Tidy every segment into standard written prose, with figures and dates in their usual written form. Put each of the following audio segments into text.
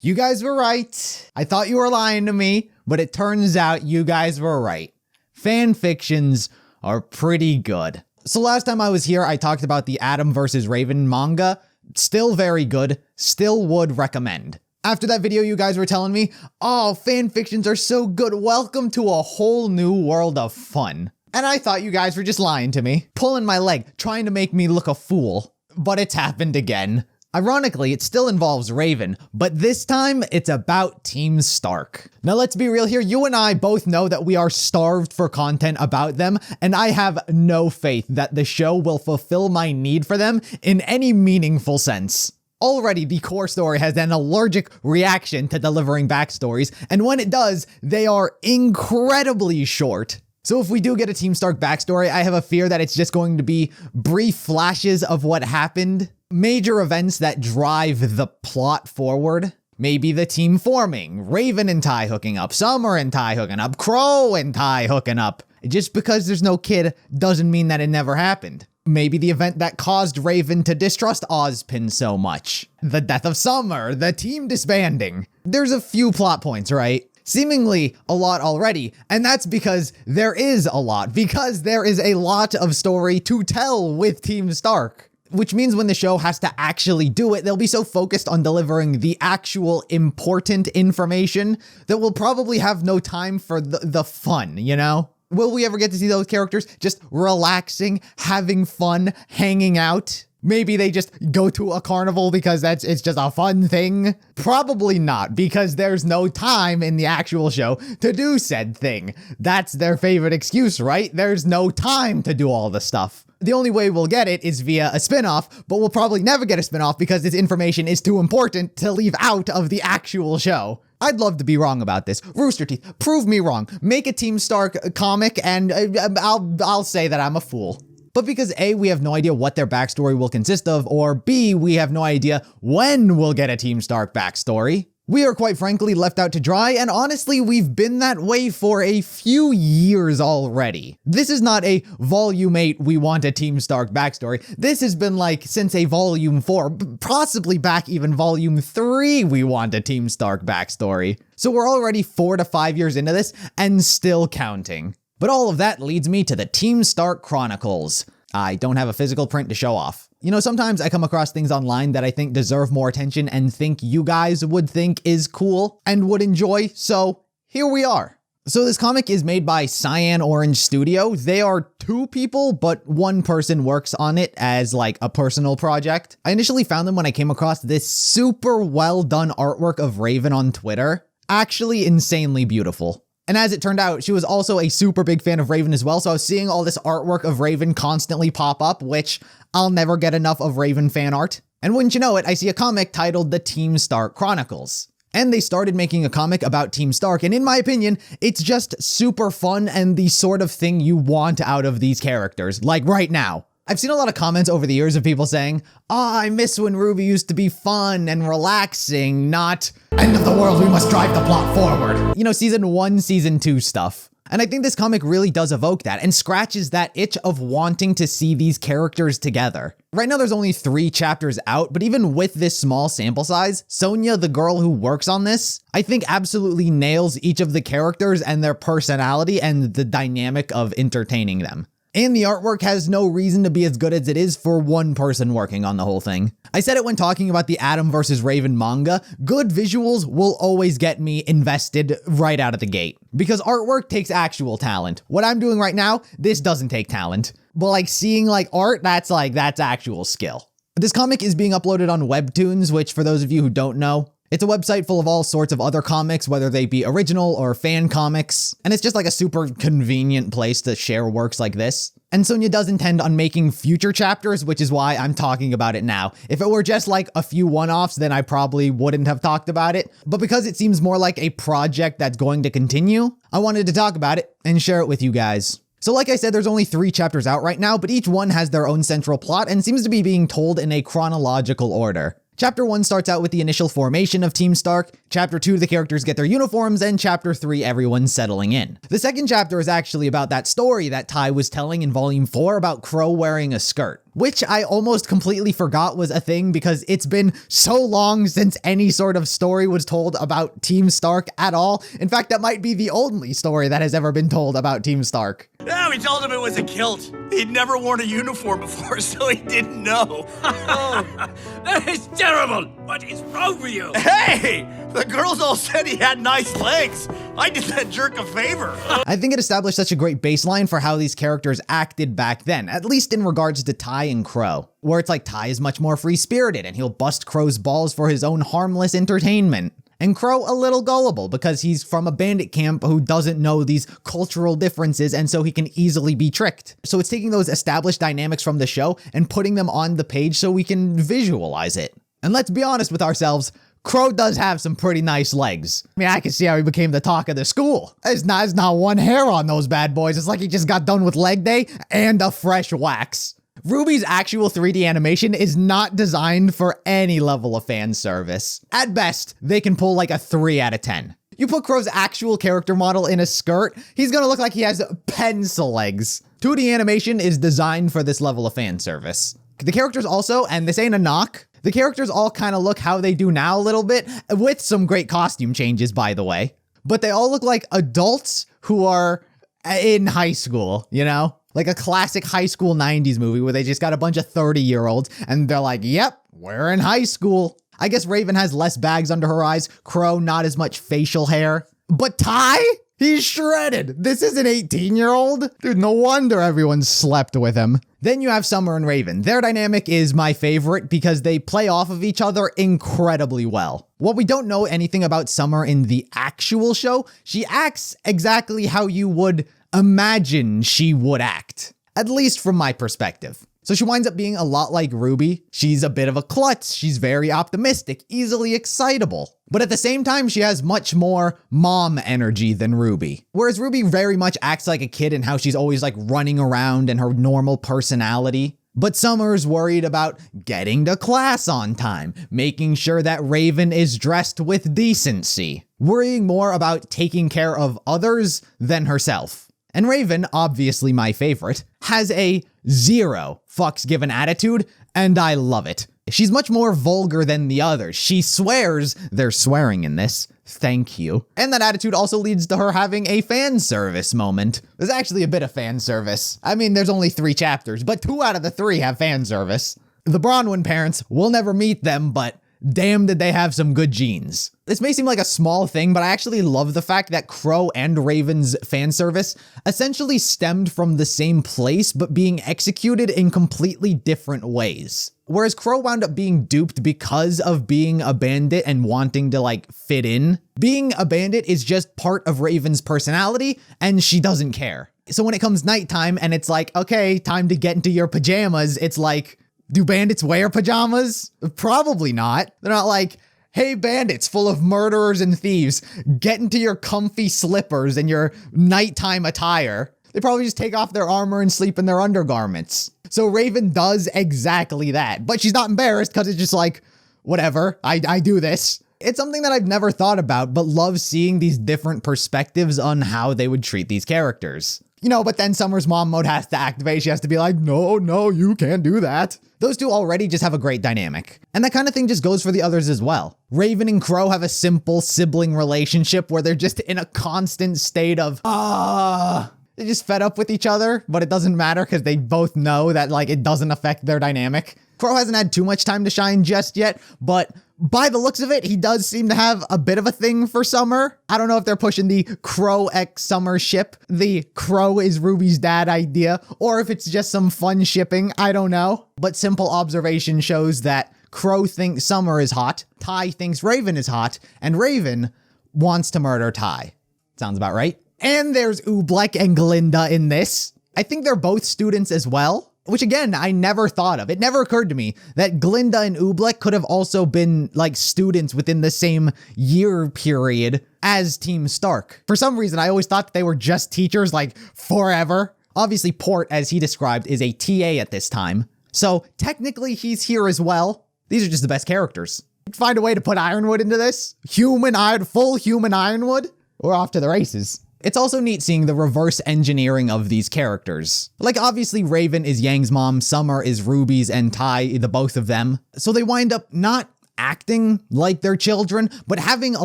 You guys were right. I thought you were lying to me, but it turns out you guys were right. Fan fictions are pretty good. So last time I was here, I talked about the Adam vs. Raven manga. Still very good. Still would recommend. After that video, you guys were telling me, oh, fan fictions are so good. Welcome to a whole new world of fun. And I thought you guys were just lying to me, pulling my leg, trying to make me look a fool. But it's happened again. Ironically, it still involves Raven, but this time it's about Team Stark. Now let's be real here, you and I both know that we are starved for content about them, and I have no faith that the show will fulfill my need for them in any meaningful sense. Already, the core story has an allergic reaction to delivering backstories, and when it does, they are incredibly short. So if we do get a Team Stark backstory, I have a fear that it's just going to be brief flashes of what happened, major events that drive the plot forward. Maybe the team forming, Raven and Ty hooking up, Summer and Ty hooking up, Crow and Ty hooking up. Just because there's no kid doesn't mean that it never happened. Maybe the event that caused Raven to distrust Ozpin so much. The death of Summer, the team disbanding. There's a few plot points, right? Seemingly a lot already, and that's because there is a lot, because there is a lot of story to tell with Team Stark. Which means when the show has to actually do it, they'll be so focused on delivering the actual important information that we'll probably have no time for the fun, you know? Will we ever get to see those characters just relaxing, having fun, hanging out? Maybe they just go to a carnival because it's just a fun thing? Probably not, because there's no time in the actual show to do said thing. That's their favorite excuse, right? There's no time to do all the stuff. The only way we'll get it is via a spin-off, but we'll probably never get a spin-off because this information is too important to leave out of the actual show. I'd love to be wrong about this. Rooster Teeth, prove me wrong. Make a Team Stark comic and I'll say that I'm a fool. But because A, we have no idea what their backstory will consist of, or B, we have no idea when we'll get a Team Stark backstory, we are quite frankly left out to dry, and honestly, we've been that way for a few years already. This is not a Volume 8, we want a Team Stark backstory. This has been like since a Volume 4, possibly back even Volume 3, we want a Team Stark backstory. So we're already 4 to 5 years into this, and still counting. But all of that leads me to the Team Stark Chronicles. I don't have a physical print to show off. You know, sometimes I come across things online that I think deserve more attention and think you guys would think is cool and would enjoy, so here we are. So this comic is made by Cyan Orange Studio. They are 2 people, but 1 person works on it as like a personal project. I initially found them when I came across this super well done artwork of Raven on Twitter. Actually insanely beautiful. And as it turned out, she was also a super big fan of Raven as well, so I was seeing all this artwork of Raven constantly pop up, which I'll never get enough of Raven fan art. And wouldn't you know it, I see a comic titled The Team Stark Chronicles. And they started making a comic about Team Stark, and in my opinion, it's just super fun and the sort of thing you want out of these characters, like right now. I've seen a lot of comments over the years of people saying, I miss when RWBY used to be fun and relaxing, not end of the world, we must drive the plot forward. You know, season 1, season 2 stuff. And I think this comic really does evoke that and scratches that itch of wanting to see these characters together. Right now there's only 3 chapters out, but even with this small sample size, Sonia, the girl who works on this, I think absolutely nails each of the characters and their personality and the dynamic of entertaining them. And the artwork has no reason to be as good as it is for 1 person working on the whole thing. I said it when talking about the Adam vs. Raven manga, good visuals will always get me invested right out of the gate. Because artwork takes actual talent. What I'm doing right now, this doesn't take talent. But like seeing like art, that's actual skill. This comic is being uploaded on Webtoons, which for those of you who don't know, it's a website full of all sorts of other comics, whether they be original or fan comics, and it's just like a super convenient place to share works like this. And Sonia does intend on making future chapters, which is why I'm talking about it now. If it were just like a few one-offs, then I probably wouldn't have talked about it. But because it seems more like a project that's going to continue, I wanted to talk about it and share it with you guys. So like I said, there's only 3 chapters out right now, but each one has their own central plot and seems to be being told in a chronological order. Chapter 1 starts out with the initial formation of Team Stark, Chapter 2, the characters get their uniforms, and Chapter 3, everyone's settling in. The second chapter is actually about that story that Ty was telling in Volume 4 about Crow wearing a skirt, which I almost completely forgot was a thing because it's been so long since any sort of story was told about Team Stark at all. In fact, that might be the only story that has ever been told about Team Stark. Yeah, we told him it was a kilt. He'd never worn a uniform before, so he didn't know. Oh, that is terrible. What is wrong with you? Hey, the girls all said he had nice legs. I did that jerk a favor. I think it established such a great baseline for how these characters acted back then, at least in regards to Ty and Crow, where it's like Ty is much more free-spirited and he'll bust Crow's balls for his own harmless entertainment. And Crow a little gullible because he's from a bandit camp who doesn't know these cultural differences, and so he can easily be tricked. So it's taking those established dynamics from the show and putting them on the page so we can visualize it. And let's be honest with ourselves, Crow does have some pretty nice legs. I mean, I can see how he became the talk of the school. There's not one hair on those bad boys. It's like he just got done with leg day and a fresh wax. RWBY's actual 3D animation is not designed for any level of fan service. At best, they can pull like a 3 out of 10. You put Crow's actual character model in a skirt, he's gonna look like he has pencil legs. 2D animation is designed for this level of fan service. The characters also, and this ain't a knock, the characters all kind of look how they do now a little bit, with some great costume changes, by the way. But they all look like adults who are in high school, you know? Like a classic high school 90s movie where they just got a bunch of 30-year-olds and they're like, yep, we're in high school. I guess Raven has less bags under her eyes, Crow not as much facial hair. But Ty? He's shredded. This is an 18-year-old? Dude, no wonder everyone slept with him. Then you have Summer and Raven. Their dynamic is my favorite because they play off of each other incredibly well. While we don't know anything about Summer in the actual show, she acts exactly how you would imagine she would act, at least from my perspective. So she winds up being a lot like RWBY. She's a bit of a klutz. She's very optimistic, easily excitable. But at the same time, she has much more mom energy than RWBY. Whereas RWBY very much acts like a kid in how she's always like running around and her normal personality. But Summer's worried about getting to class on time, making sure that Raven is dressed with decency, worrying more about taking care of others than herself. And Raven, obviously my favorite, has a 0 fucks given attitude, and I love it. She's much more vulgar than the others. She swears, there's swearing in this, thank you. And that attitude also leads to her having a fan service moment. There's actually a bit of fan service. I mean, there's only 3 chapters, but 2 out of the 3 have fan service. The Bronwyn parents, we'll never meet them, but damn did they have some good genes. This may seem like a small thing, but I actually love the fact that Crow and Raven's fan service essentially stemmed from the same place, but being executed in completely different ways. Whereas Crow wound up being duped because of being a bandit and wanting to like fit in. Being a bandit is just part of Raven's personality, and she doesn't care. So when it comes nighttime and it's like, okay, time to get into your pajamas, it's like, do bandits wear pajamas? Probably not. They're not like, hey bandits full of murderers and thieves, get into your comfy slippers and your nighttime attire. They probably just take off their armor and sleep in their undergarments. So Raven does exactly that, but she's not embarrassed because it's just like, whatever, I do this. It's something that I've never thought about, but love seeing these different perspectives on how they would treat these characters. You know, but then Summer's mom mode has to activate. She has to be like, no, you can't do that. Those two already just have a great dynamic. And that kind of thing just goes for the others as well. Raven and Crow have a simple sibling relationship where they're just in a constant state of, they're just fed up with each other, but it doesn't matter because they both know that like it doesn't affect their dynamic. Crow hasn't had too much time to shine just yet, but by the looks of it, he does seem to have a bit of a thing for Summer. I don't know if they're pushing the Crow x Summer ship, the Crow is RWBY's dad idea, or if it's just some fun shipping, I don't know. But simple observation shows that Crow thinks Summer is hot, Ty thinks Raven is hot, and Raven wants to murder Ty. Sounds about right. And there's Oobleck and Glinda in this. I think they're both students as well. Which again, I never thought of. It never occurred to me that Glinda and Oobleck could have also been like students within the same year period as Team Stark. For some reason, I always thought they were just teachers like forever. Obviously, Port, as he described, is a TA at this time. So technically he's here as well. These are just the best characters. Find a way to put Ironwood into this? Full human Ironwood? We're off to the races. It's also neat seeing the reverse engineering of these characters. Like, obviously Raven is Yang's mom, Summer is Ruby's, and Tai, the both of them. So they wind up not acting like their children, but having a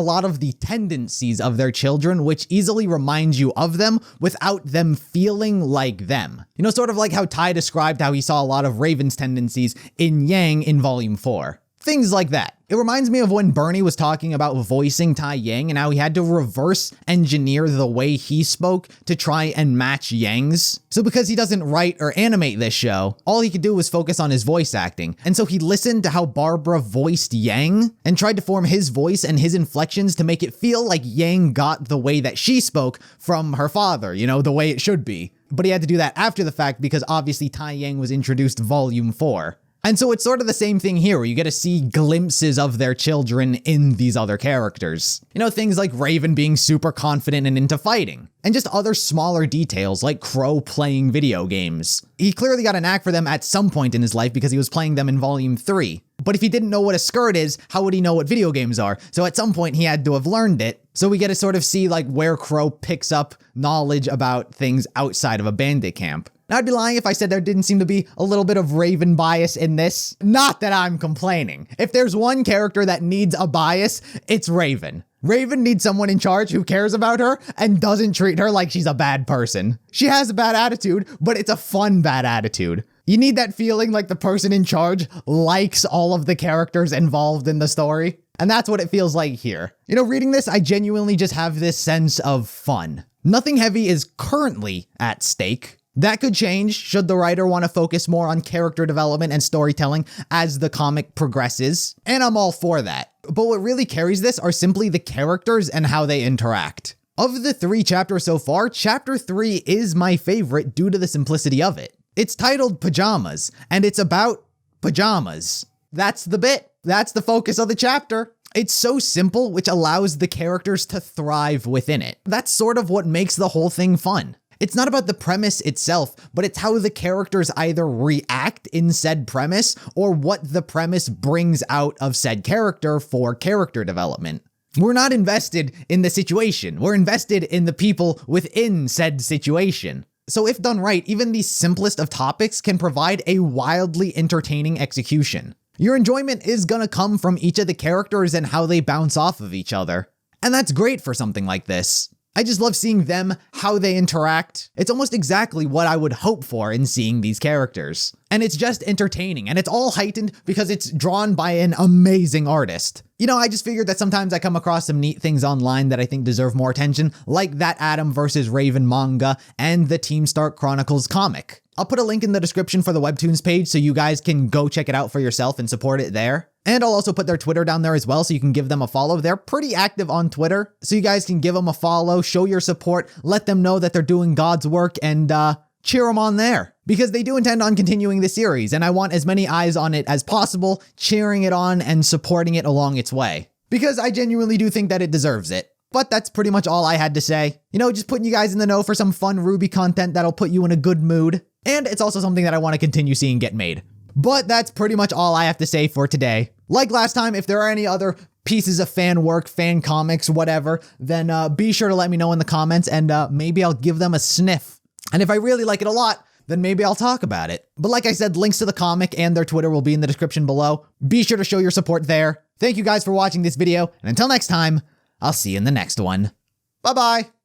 lot of the tendencies of their children, which easily reminds you of them without them feeling like them. You know, sort of like how Tai described how he saw a lot of Raven's tendencies in Yang in Volume 4. Things like that. It reminds me of when Bernie was talking about voicing Tai Yang and how he had to reverse engineer the way he spoke to try and match Yang's. So because he doesn't write or animate this show, all he could do was focus on his voice acting. And so he listened to how Barbara voiced Yang and tried to form his voice and his inflections to make it feel like Yang got the way that she spoke from her father, you know, the way it should be. But he had to do that after the fact because obviously Tai Yang was introduced Volume 4. And so it's sort of the same thing here, where you get to see glimpses of their children in these other characters. You know, things like Raven being super confident and into fighting, and just other smaller details like Crow playing video games. He clearly got a knack for them at some point in his life because he was playing them in Volume 3. But if he didn't know what a skirt is, how would he know what video games are? So at some point he had to have learned it. So we get to sort of see like where Crow picks up knowledge about things outside of a bandit camp. Now, I'd be lying if I said there didn't seem to be a little bit of Raven bias in this. Not that I'm complaining. If there's one character that needs a bias, it's Raven. Raven needs someone in charge who cares about her and doesn't treat her like she's a bad person. She has a bad attitude, but it's a fun bad attitude. You need that feeling like the person in charge likes all of the characters involved in the story. And that's what it feels like here. You know, reading this, I genuinely just have this sense of fun. Nothing heavy is currently at stake. That could change should the writer want to focus more on character development and storytelling as the comic progresses, and I'm all for that. But what really carries this are simply the characters and how they interact. Of the 3 chapters so far, Chapter 3 is my favorite due to the simplicity of it. It's titled Pajamas, and it's about pajamas. That's the bit. That's the focus of the chapter. It's so simple, which allows the characters to thrive within it. That's sort of what makes the whole thing fun. It's not about the premise itself, but it's how the characters either react in said premise or what the premise brings out of said character for character development. We're not invested in the situation. We're invested in the people within said situation. So if done right, even the simplest of topics can provide a wildly entertaining execution. Your enjoyment is gonna come from each of the characters and how they bounce off of each other. And that's great for something like this. I just love seeing them, how they interact. It's almost exactly what I would hope for in seeing these characters. And it's just entertaining, and it's all heightened because it's drawn by an amazing artist. You know, I just figured that sometimes I come across some neat things online that I think deserve more attention, like that Adam vs. Raven manga and the Team STRQ Chronicles comic. I'll put a link in the description for the Webtoons page so you guys can go check it out for yourself and support it there. And I'll also put their Twitter down there as well so you can give them a follow. They're pretty active on Twitter, so you guys can give them a follow, show your support, let them know that they're doing God's work, and cheer them on there. Because they do intend on continuing the series, and I want as many eyes on it as possible, cheering it on and supporting it along its way. Because I genuinely do think that it deserves it. But that's pretty much all I had to say. You know, just putting you guys in the know for some fun RWBY content that'll put you in a good mood. And it's also something that I want to continue seeing get made. But that's pretty much all I have to say for today. Like last time, if there are any other pieces of fan work, fan comics, whatever, then be sure to let me know in the comments and maybe I'll give them a sniff. And if I really like it a lot, then maybe I'll talk about it. But like I said, links to the comic and their Twitter will be in the description below. Be sure to show your support there. Thank you guys for watching this video, and until next time, I'll see you in the next one. Bye-bye.